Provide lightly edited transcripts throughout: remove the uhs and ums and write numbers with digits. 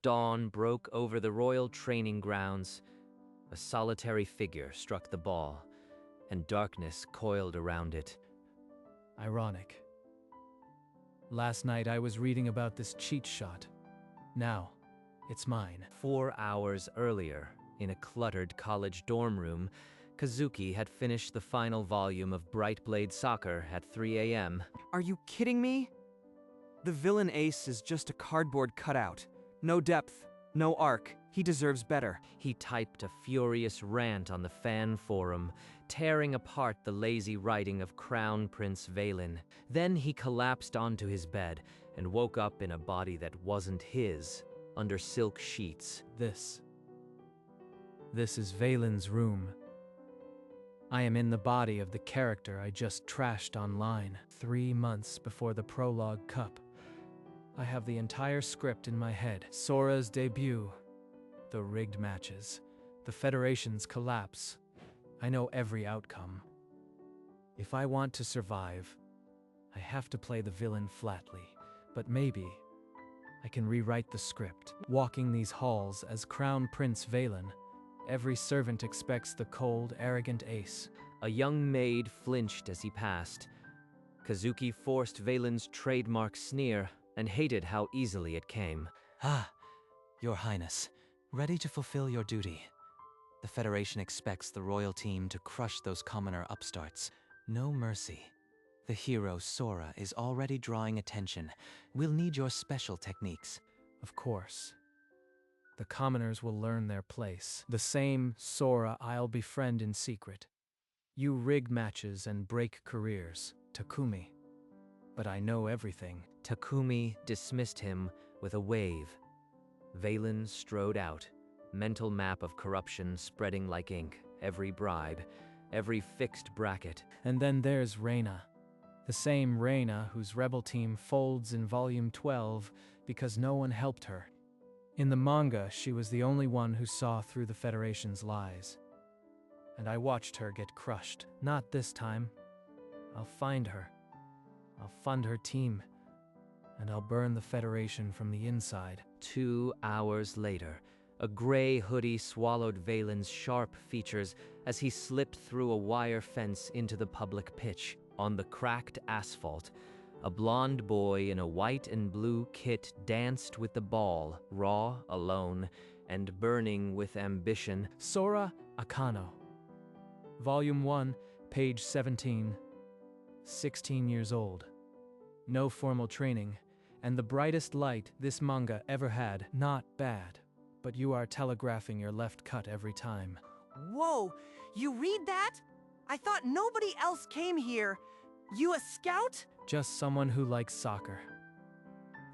Dawn broke over the royal training grounds. A solitary figure struck the ball, and darkness coiled around it. Ironic. Last night I was reading about this cheat shot. Now, it's mine. 4 hours earlier, in a cluttered college dorm room, Kazuki had finished the final volume of Bright Blade Soccer at 3 a.m. Are you kidding me? The villain ace is just a cardboard cutout. No depth, no arc. He deserves better. He typed a furious rant on the fan forum, tearing apart the lazy writing of Crown Prince Valen. Then he collapsed onto his bed and woke up in a body that wasn't his, under silk sheets. This is Valen's room. I am in the body of the character I just trashed online 3 months before the Prologue Cup. I have the entire script in my head. Sora's debut, the rigged matches, the Federation's collapse. I know every outcome. If I want to survive, I have to play the villain flatly, but maybe I can rewrite the script. Walking these halls as Crown Prince Valen, every servant expects the cold, arrogant ace. A young maid flinched as he passed. Kazuki forced Valen's trademark sneer and hated how easily it came. Ah, Your Highness, ready to fulfill your duty. The Federation expects the royal team to crush those commoner upstarts. No mercy. The hero Sora is already drawing attention. We'll need your special techniques. Of course. The commoners will learn their place. The same Sora I'll befriend in secret. You rig matches and break careers, Takumi. But I know everything. Takumi dismissed him with a wave. Valen strode out, mental map of corruption spreading like ink, every bribe, every fixed bracket. And then there's Reina. The same Reina whose rebel team folds in Volume 12 because no one helped her. In the manga, she was the only one who saw through the Federation's lies. And I watched her get crushed. Not this time. I'll find her. I'll fund her team. And I'll burn the Federation from the inside. 2 hours later, a gray hoodie swallowed Valen's sharp features as he slipped through a wire fence into the public pitch. On the cracked asphalt, a blonde boy in a white and blue kit danced with the ball, raw, alone, and burning with ambition. Sora Akano. Volume 1, page 17. 16 years old. No formal training, and the brightest light this manga ever had. Not bad, but you are telegraphing your left cut every time. Whoa, you read that? I thought nobody else came here. You a scout? Just someone who likes soccer.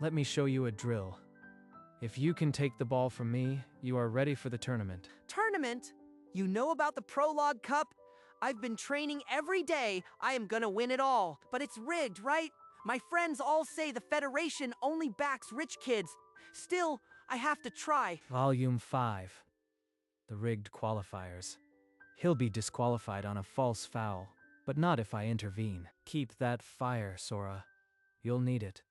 Let me show you a drill. If you can take the ball from me, you are ready for the tournament. Tournament? You know about the Prologue Cup? I've been training every day. I am gonna win it all. But it's rigged, right? My friends all say the Federation only backs rich kids. Still, I have to try. Volume 5. The rigged qualifiers. He'll be disqualified on a false foul, but not if I intervene. Keep that fire, Sora. You'll need it.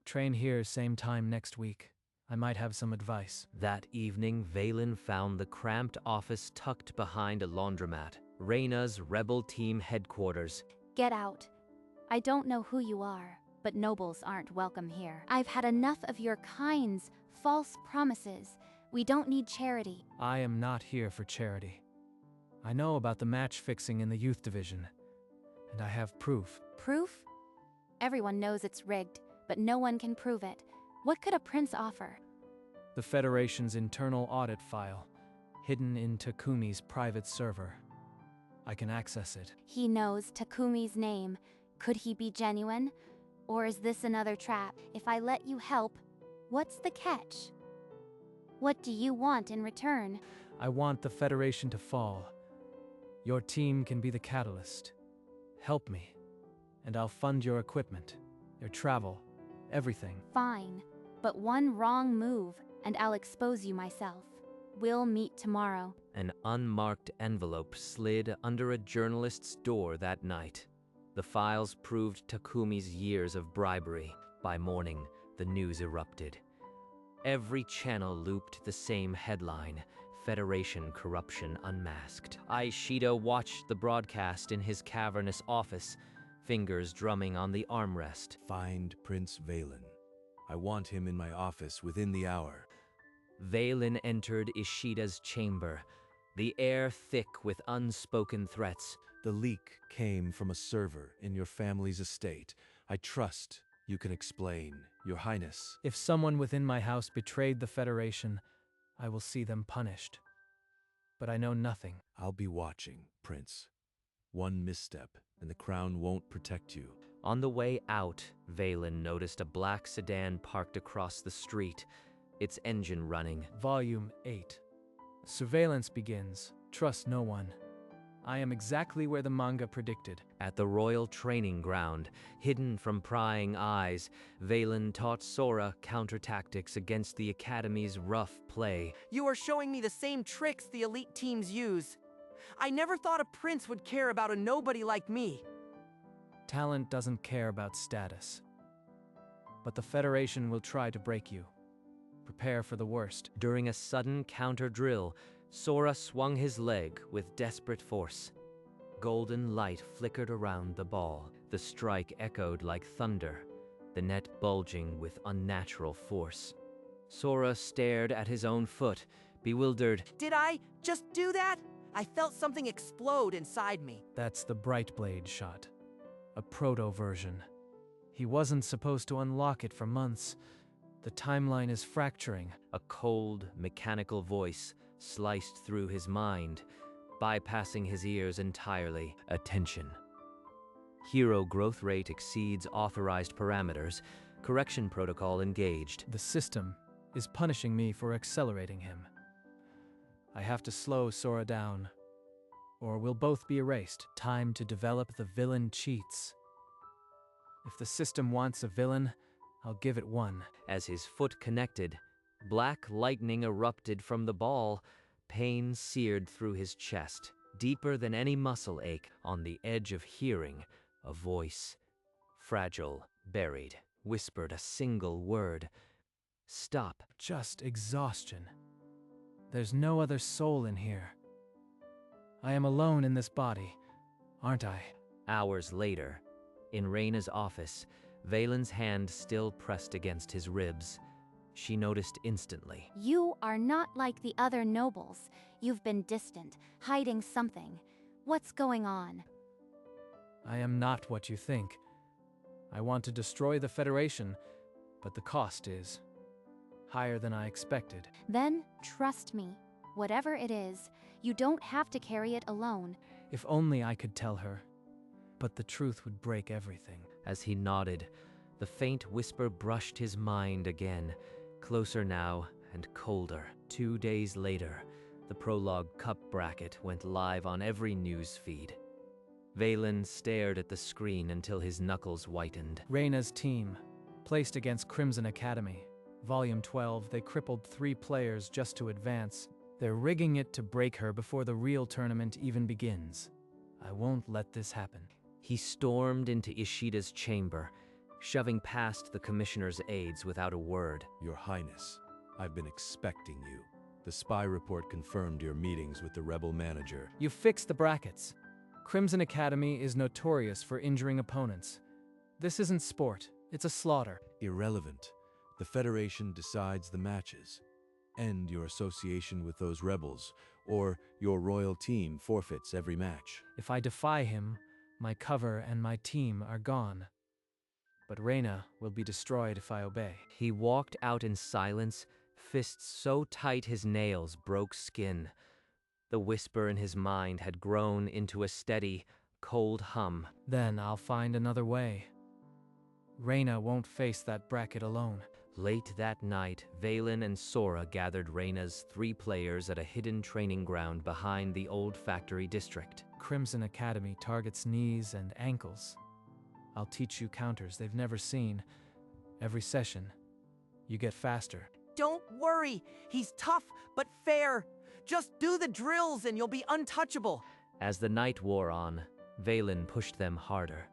Train here same time next week. I might have some advice. That evening, Valen found the cramped office tucked behind a laundromat, Reina's rebel team headquarters. Get out. I don't know who you are, but nobles aren't welcome here. I've had enough of your kind's false promises. We don't need charity. I am not here for charity. I know about the match fixing in the youth division, and I have proof. Proof? Everyone knows it's rigged, but no one can prove it. What could a prince offer? The Federation's internal audit file, hidden in Takumi's private server. I can access it. He knows Takumi's name. Could he be genuine? Or is this another trap? If I let you help, what's the catch? What do you want in return? I want the Federation to fall. Your team can be the catalyst. Help me, and I'll fund your equipment, your travel, everything. Fine, but one wrong move, and I'll expose you myself. We'll meet tomorrow. An unmarked envelope slid under a journalist's door that night. The files proved Takumi's years of bribery. By morning, the news erupted. Every channel looped the same headline: Federation corruption unmasked. Ishida watched the broadcast in his cavernous office, fingers drumming on the armrest. Find Prince Valen. I want him in my office within the hour. Valen entered Ishida's chamber, the air thick with unspoken threats. The leak came from a server in your family's estate. I trust you can explain, Your Highness. If someone within my house betrayed the Federation, I will see them punished. But I know nothing. I'll be watching, Prince. One misstep, and the crown won't protect you. On the way out, Valen noticed a black sedan parked across the street, its engine running. Volume 8. Surveillance begins. Trust no one. I am exactly where the manga predicted. At the royal training ground, hidden from prying eyes, Valen taught Sora counter-tactics against the Academy's rough play. You are showing me the same tricks the elite teams use. I never thought a prince would care about a nobody like me. Talent doesn't care about status. But the Federation will try to break you. Prepare for the worst. During a sudden counter-drill, Sora swung his leg with desperate force. Golden light flickered around the ball. The strike echoed like thunder, the net bulging with unnatural force. Sora stared at his own foot, bewildered. Did I just do that? I felt something explode inside me. That's the Bright Blade shot. A proto-version. He wasn't supposed to unlock it for months. The timeline is fracturing. A cold, mechanical voice sliced through his mind, bypassing his ears entirely. Attention. Hero growth rate exceeds authorized parameters. Correction protocol engaged. The system is punishing me for accelerating him. I have to slow Sora down, or we'll both be erased. Time to develop the villain cheats. If the system wants a villain, I'll give it one. As his foot connected, black lightning erupted from the ball. Pain seared through his chest, deeper than any muscle ache. On the edge of hearing, a voice, fragile, buried, whispered a single word. Stop. Just exhaustion. There's no other soul in here. I am alone in this body, aren't I? Hours later, in Reina's office, Valen's hand still pressed against his ribs. She noticed instantly. You are not like the other nobles. You've been distant, hiding something. What's going on? I am not what you think. I want to destroy the Federation, but the cost is higher than I expected. Then, trust me. Whatever it is, you don't have to carry it alone. If only I could tell her. But the truth would break everything. As he nodded, the faint whisper brushed his mind again, closer now and colder. 2 days later, the Prologue Cup bracket went live on every news feed. Valen stared at the screen until his knuckles whitened. Reina's team, placed against Crimson Academy. Volume 12, they crippled 3 players just to advance. They're rigging it to break her before the real tournament even begins. I won't let this happen. He stormed into Ishida's chamber, shoving past the commissioner's aides without a word. Your Highness, I've been expecting you. The spy report confirmed your meetings with the rebel manager. You fixed the brackets. Crimson Academy is notorious for injuring opponents. This isn't sport, it's a slaughter. Irrelevant. The Federation decides the matches. End your association with those rebels, or your royal team forfeits every match. If I defy him, my cover and my team are gone. But Reina will be destroyed if I obey. He walked out in silence, fists so tight his nails broke skin. The whisper in his mind had grown into a steady, cold hum. Then I'll find another way. Reina won't face that bracket alone. Late that night, Valen and Sora gathered Reina's 3 players at a hidden training ground behind the old factory district. Crimson Academy targets knees and ankles. I'll teach you counters they've never seen. Every session, you get faster. Don't worry, he's tough but fair. Just do the drills and you'll be untouchable. As the night wore on, Valen pushed them harder,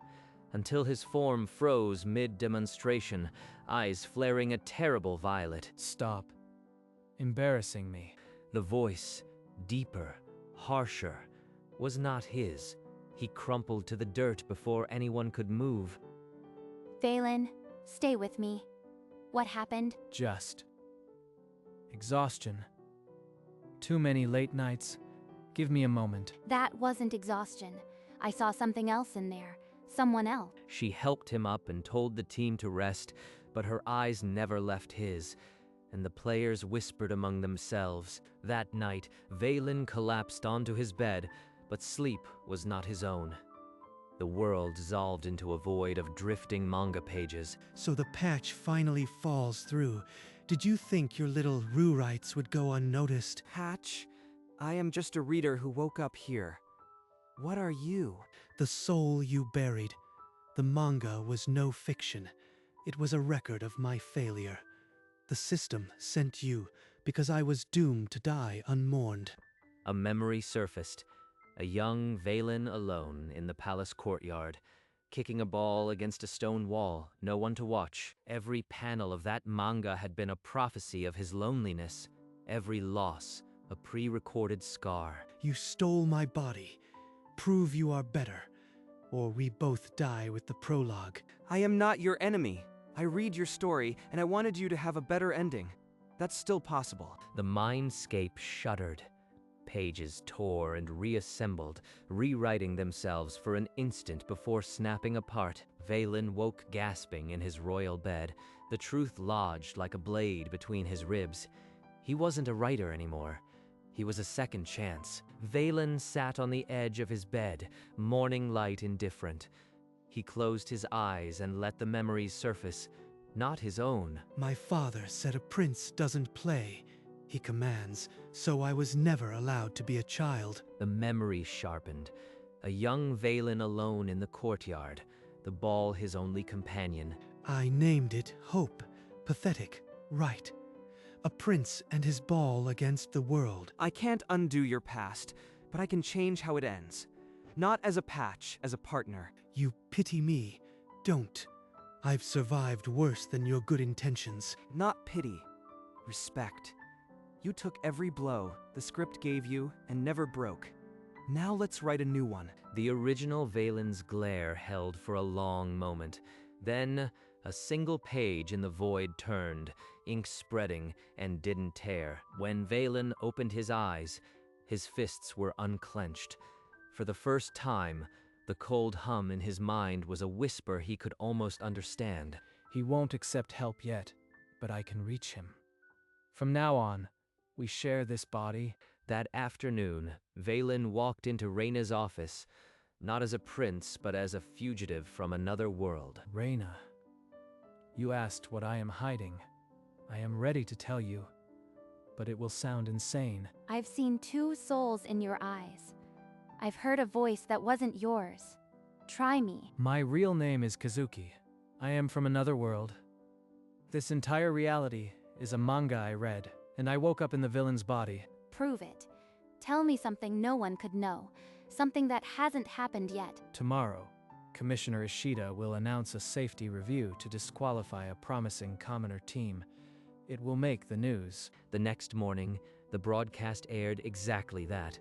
until his form froze mid-demonstration. eyes flaring a terrible violet. Stop. Embarrassing me. The voice, deeper, harsher, was not his. He crumpled to the dirt before anyone could move. Valen, stay with me. What happened? Just. Exhaustion. Too many late nights. Give me a moment. That wasn't exhaustion. I saw something else in there. Someone else. She helped him up and told the team to rest, but her eyes never left his, and the players whispered among themselves. That night, Valen collapsed onto his bed, but sleep was not his own. The world dissolved into a void of drifting manga pages. So the patch finally falls through. Did you think your little rewrites would go unnoticed? Hatch, I am just a reader who woke up here. What are you? The soul you buried. The manga was no fiction. It was a record of my failure. The system sent you because I was doomed to die unmourned. A memory surfaced. A young Valen alone in the palace courtyard, kicking a ball against a stone wall, no one to watch. Every panel of that manga had been a prophecy of his loneliness. Every loss, a pre-recorded scar. You stole my body. Prove you are better, or we both die with the prologue. I am not your enemy. I read your story, and I wanted you to have a better ending. That's still possible. The mindscape shuddered. Pages tore and reassembled, rewriting themselves for an instant before snapping apart. Valen woke gasping in his royal bed, the truth lodged like a blade between his ribs. He wasn't a writer anymore. He was a second chance. Valen sat on the edge of his bed, morning light indifferent. He closed his eyes and let the memories surface, not his own. My father said a prince doesn't play. He commands, so I was never allowed to be a child. The memory sharpened. A young Valen alone in the courtyard, the ball his only companion. I named it Hope. Pathetic, right. A prince and his ball against the world. I can't undo your past, but I can change how it ends. Not as a patch, as a partner. You pity me. Don't. I've survived worse than your good intentions. Not pity. Respect. You took every blow the script gave you and never broke. Now let's write a new one. The original Valen's glare held for a long moment. Then, a single page in the void turned, ink spreading, and didn't tear. When Valen opened his eyes, his fists were unclenched. For the first time, the cold hum in his mind was a whisper he could almost understand. He won't accept help yet, but I can reach him. From now on, we share this body. That afternoon, Valen walked into Reina's office, not as a prince, but as a fugitive from another world. Reina, you asked what I am hiding. I am ready to tell you, but it will sound insane. I've seen two souls in your eyes. I've heard a voice that wasn't yours. Try me. My real name is Kazuki. I am from another world. This entire reality is a manga I read, and I woke up in the villain's body. Prove it. Tell me something no one could know. Something that hasn't happened yet. Tomorrow, Commissioner Ishida will announce a safety review to disqualify a promising commoner team. It will make the news. The next morning, the broadcast aired exactly that.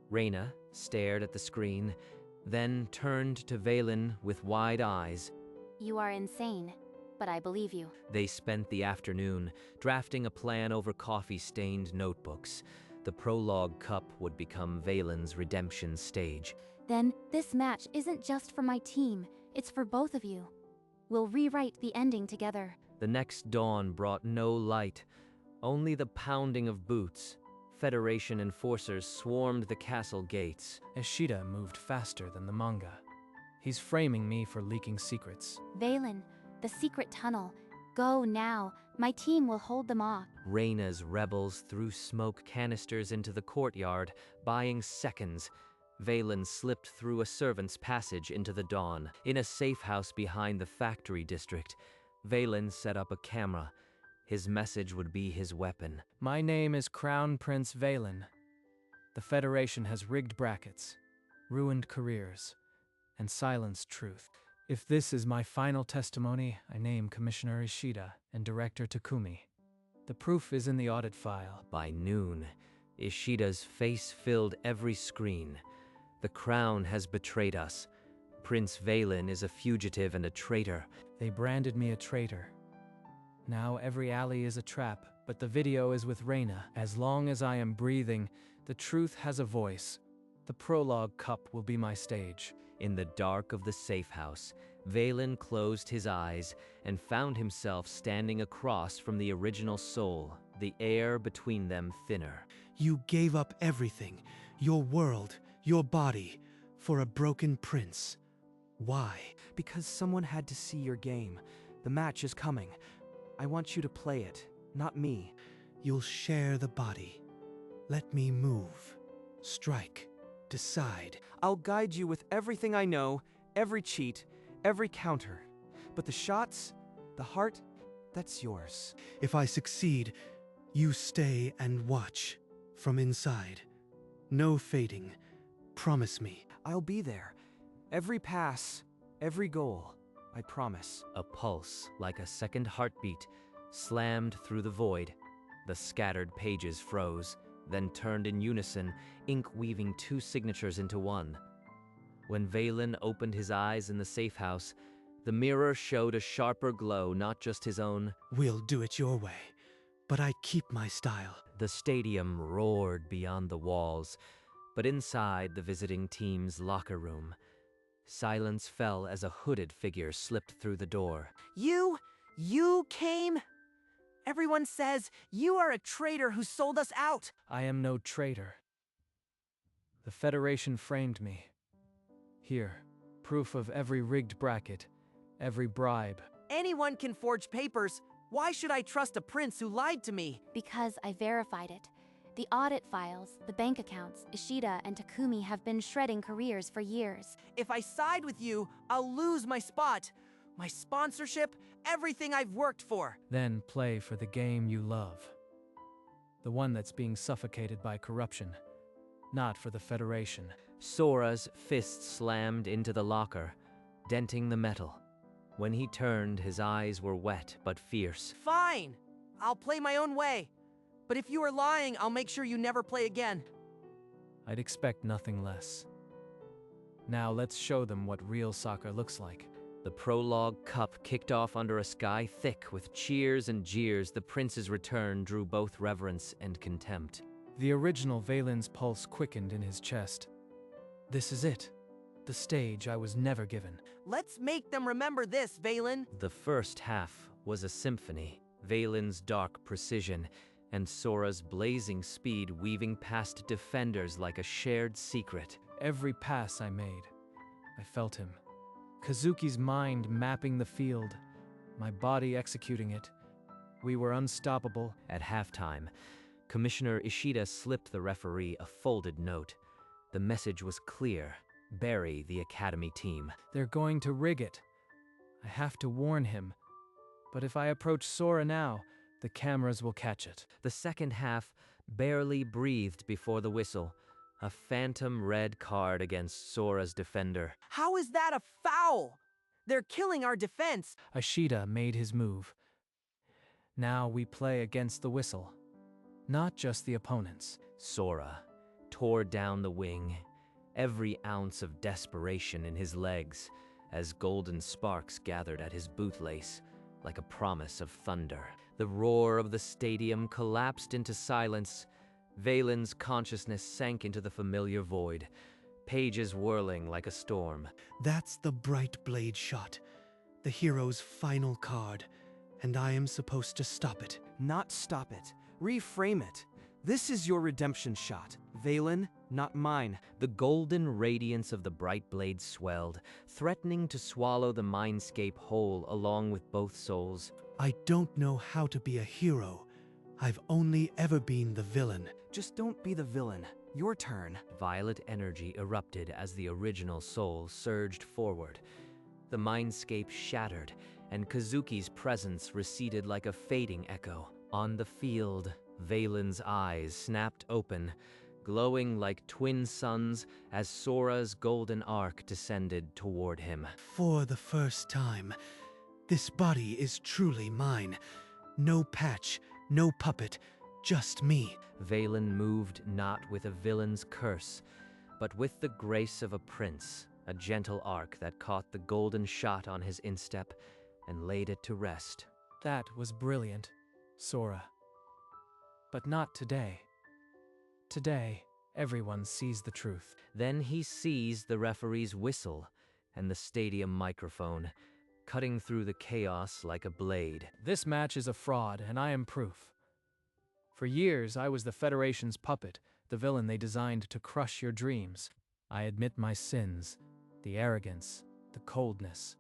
Reina stared at the screen, then turned to Valen with wide eyes. You are insane, but I believe you. They spent the afternoon drafting a plan over coffee-stained notebooks. The prologue cup would become Valen's redemption stage. Then, this match isn't just for my team, it's for both of you. We'll rewrite the ending together. The next dawn brought no light, only the pounding of boots. Federation enforcers swarmed the castle gates. Ishida moved faster than the manga. He's framing me for leaking secrets. Valen, the secret tunnel. Go now. My team will hold them off. Reina's rebels threw smoke canisters into the courtyard, buying seconds. Valen slipped through a servant's passage into the dawn. In a safe house behind the factory district, Valen set up a camera. His message would be his weapon. My name is Crown Prince Valen. The Federation has rigged brackets, ruined careers, and silenced truth. If this is my final testimony, I name Commissioner Ishida and Director Takumi. The proof is in the audit file. By noon, Ishida's face filled every screen. The crown has betrayed us. Prince Valen is a fugitive and a traitor. They branded me a traitor. Now every alley is a trap, but the video is with Reina. As long as I am breathing, the truth has a voice. The prologue cup will be my stage. In the dark of the safe house, Valen closed his eyes and found himself standing across from the original soul, the air between them thinner. You gave up everything, your world, your body, for a broken prince. Why? Because someone had to see your game. The match is coming. I want you to play it, not me. You'll share the body. Let me move. Strike. Decide. I'll guide you with everything I know, every cheat, every counter. But the shots, the heart, that's yours. If I succeed, you stay and watch. From inside. No fading. Promise me. I'll be there. Every pass, every goal, I promise. A pulse, like a second heartbeat, slammed through the void. The scattered pages froze, then turned in unison, ink weaving two signatures into one. When Valen opened his eyes in the safe house, the mirror showed a sharper glow, not just his own. We'll do it your way, but I keep my style. The stadium roared beyond the walls, but inside the visiting team's locker room, silence fell as a hooded figure slipped through the door. You came? Everyone says you are a traitor who sold us out. I am no traitor. The Federation framed me. Here, proof of every rigged bracket, every bribe. Anyone can forge papers. Why should I trust a prince who lied to me? Because I verified it. The audit files, the bank accounts, Ishida and Takumi have been shredding careers for years. If I side with you, I'll lose my spot, my sponsorship, everything I've worked for. Then play for the game you love. The one that's being suffocated by corruption. Not for the Federation. Sora's fist slammed into the locker, denting the metal. When he turned, his eyes were wet but fierce. Fine! I'll play my own way. But if you are lying, I'll make sure you never play again. I'd expect nothing less. Now let's show them what real soccer looks like. The prologue cup kicked off under a sky thick with cheers and jeers. The prince's return drew both reverence and contempt. The original Valen's pulse quickened in his chest. This is it. The stage I was never given. Let's make them remember this, Valen. The first half was a symphony. Valen's dark precision and Sora's blazing speed weaving past defenders like a shared secret. Every pass I made, I felt him. Kazuki's mind mapping the field, my body executing it. We were unstoppable. At halftime, Commissioner Ishida slipped the referee a folded note. The message was clear. Bury the academy team. They're going to rig it. I have to warn him. But if I approach Sora now, the cameras will catch it. The second half barely breathed before the whistle. A phantom red card against Sora's defender. How is that a foul? They're killing our defense. Ishida made his move. Now we play against the whistle. Not just the opponents. Sora tore down the wing, every ounce of desperation in his legs, as golden sparks gathered at his bootlace, like a promise of thunder. The roar of the stadium collapsed into silence. Valen's consciousness sank into the familiar void, pages whirling like a storm. That's the bright blade shot, the hero's final card, and I am supposed to stop it. Not stop it. Reframe it. This is your redemption shot. Valen, not mine. The golden radiance of the bright blade swelled, threatening to swallow the mindscape whole along with both souls. I don't know how to be a hero. I've only ever been the villain. Just don't be the villain. Your turn. Violet energy erupted as the original soul surged forward. The mindscape shattered, and Kazuki's presence receded like a fading echo. On the field, Valen's eyes snapped open, glowing like twin suns as Sora's golden arc descended toward him. For the first time, this body is truly mine. No patch, no puppet, just me. Valen moved not with a villain's curse, but with the grace of a prince, a gentle arc that caught the golden shot on his instep and laid it to rest. That was brilliant, Sora. But not today. Today, everyone sees the truth. Then he seized the referee's whistle and the stadium microphone, cutting through the chaos like a blade. This match is a fraud, and I am proof. For years, I was the Federation's puppet, the villain they designed to crush your dreams. I admit my sins, the arrogance, the coldness.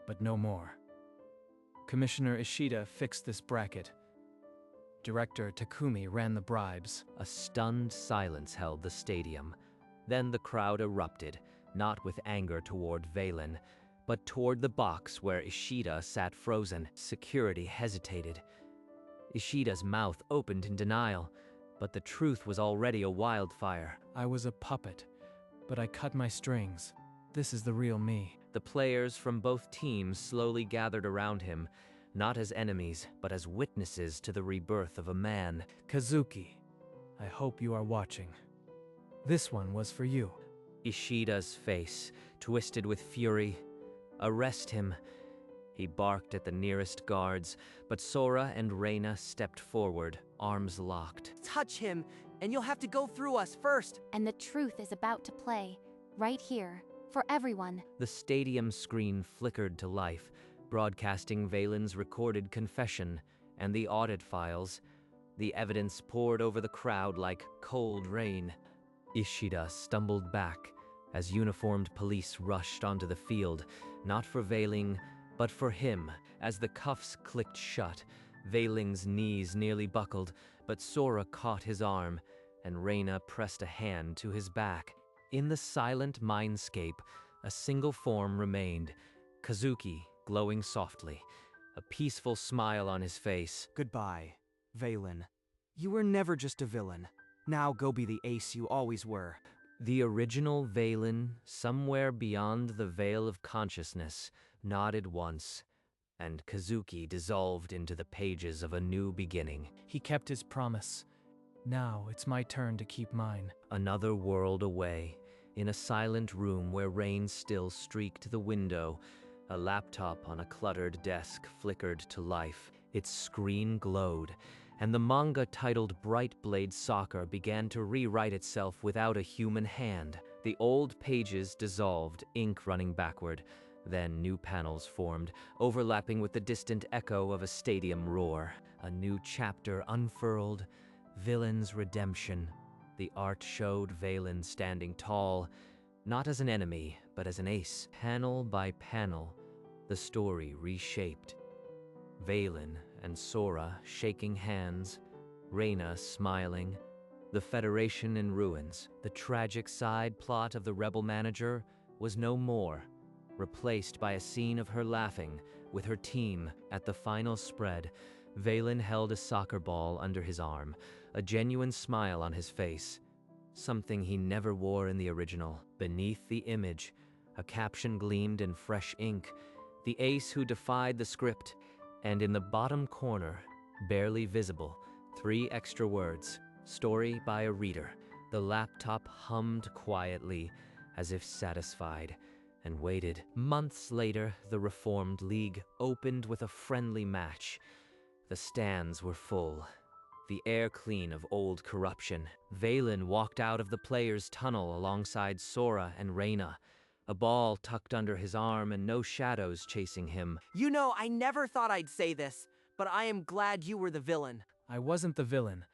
But no more. Commissioner Ishida fixed this bracket. Director Takumi ran the bribes. A stunned silence held the stadium. Then the crowd erupted, not with anger toward Valen, but toward the box where Ishida sat frozen. Security hesitated. Ishida's mouth opened in denial, but the truth was already a wildfire. I was a puppet, but I cut my strings. This is the real me. The players from both teams slowly gathered around him, not as enemies, but as witnesses to the rebirth of a man. Kazuki, I hope you are watching. This one was for you. Ishida's face twisted with fury. Arrest him. He barked at the nearest guards, but Sora and Reina stepped forward, arms locked. Touch him, and you'll have to go through us first. And the truth is about to play, right here, for everyone. The stadium screen flickered to life, broadcasting Valen's recorded confession and the audit files. The evidence poured over the crowd like cold rain. Ishida stumbled back as uniformed police rushed onto the field, not for Veiling, but for him. As the cuffs clicked shut, Veiling's knees nearly buckled, but Sora caught his arm, and Reina pressed a hand to his back. In the silent mindscape, a single form remained, Kazuki, glowing softly, a peaceful smile on his face. Goodbye, Valen. You were never just a villain. Now go be the ace you always were. The original Valen, somewhere beyond the veil of consciousness, nodded once, and Kazuki dissolved into the pages of a new beginning. He kept his promise. Now it's my turn to keep mine. Another world away, in a silent room where rain still streaked the window, a laptop on a cluttered desk flickered to life. Its screen glowed, and the manga titled Bright Blade Soccer began to rewrite itself without a human hand. The old pages dissolved, ink running backward. Then new panels formed, overlapping with the distant echo of a stadium roar. A new chapter unfurled, Villain's redemption. The art showed Valen standing tall, not as an enemy, but as an ace. Panel by panel, the story reshaped. Valen and Sora shaking hands, Reina smiling, the Federation in ruins. The tragic side plot of the rebel manager was no more, replaced by a scene of her laughing with her team. At the final spread, Valen held a soccer ball under his arm, a genuine smile on his face, something he never wore in the original. Beneath the image, a caption gleamed in fresh ink, "The ace who defied the script," and in the bottom corner, barely visible, 3 extra words, "Story by a reader." The laptop hummed quietly, as if satisfied, and waited. Months later, the Reformed League opened with a friendly match. The stands were full, the air clean of old corruption. Valen walked out of the players' tunnel alongside Sora and Reina, a ball tucked under his arm and no shadows chasing him. You know, I never thought I'd say this, but I am glad you were the villain. I wasn't the villain.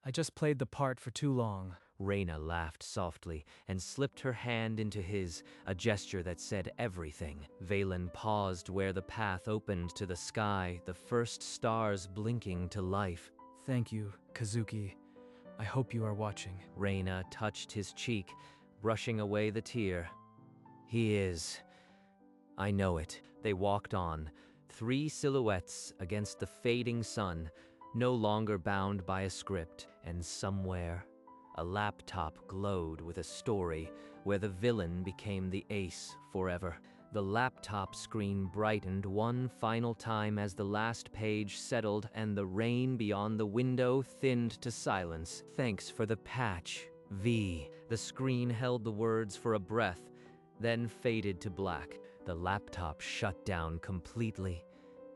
I just played the part for too long. Reina laughed softly and slipped her hand into his, a gesture that said everything. Valen paused where the path opened to the sky, the first stars blinking to life. Thank you, Kazuki. I hope you are watching. Reina touched his cheek, brushing away the tear. He is. I know it. They walked on, 3 silhouettes against the fading sun, no longer bound by a script, and somewhere, A laptop glowed with a story where the villain became the ace forever. The laptop screen brightened one final time as the last page settled and the rain beyond the window thinned to silence. Thanks for the patch, V. The screen held the words for a breath, then faded to black. The laptop shut down completely,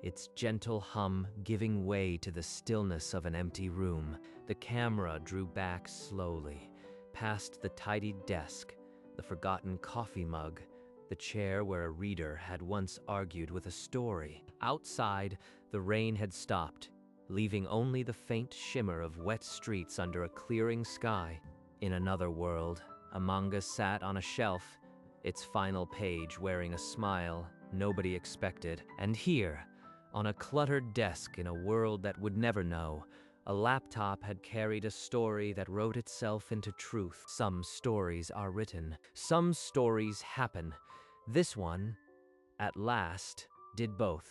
its gentle hum giving way to the stillness of an empty room. The camera drew back slowly, past the tidied desk, the forgotten coffee mug, the chair where a reader had once argued with a story. Outside, the rain had stopped, leaving only the faint shimmer of wet streets under a clearing sky. In another world, a manga sat on a shelf, its final page wearing a smile nobody expected. And here, on a cluttered desk in a world that would never know, a laptop had carried a story that wrote itself into truth. Some stories are written, some stories happen. This one, at last, did both.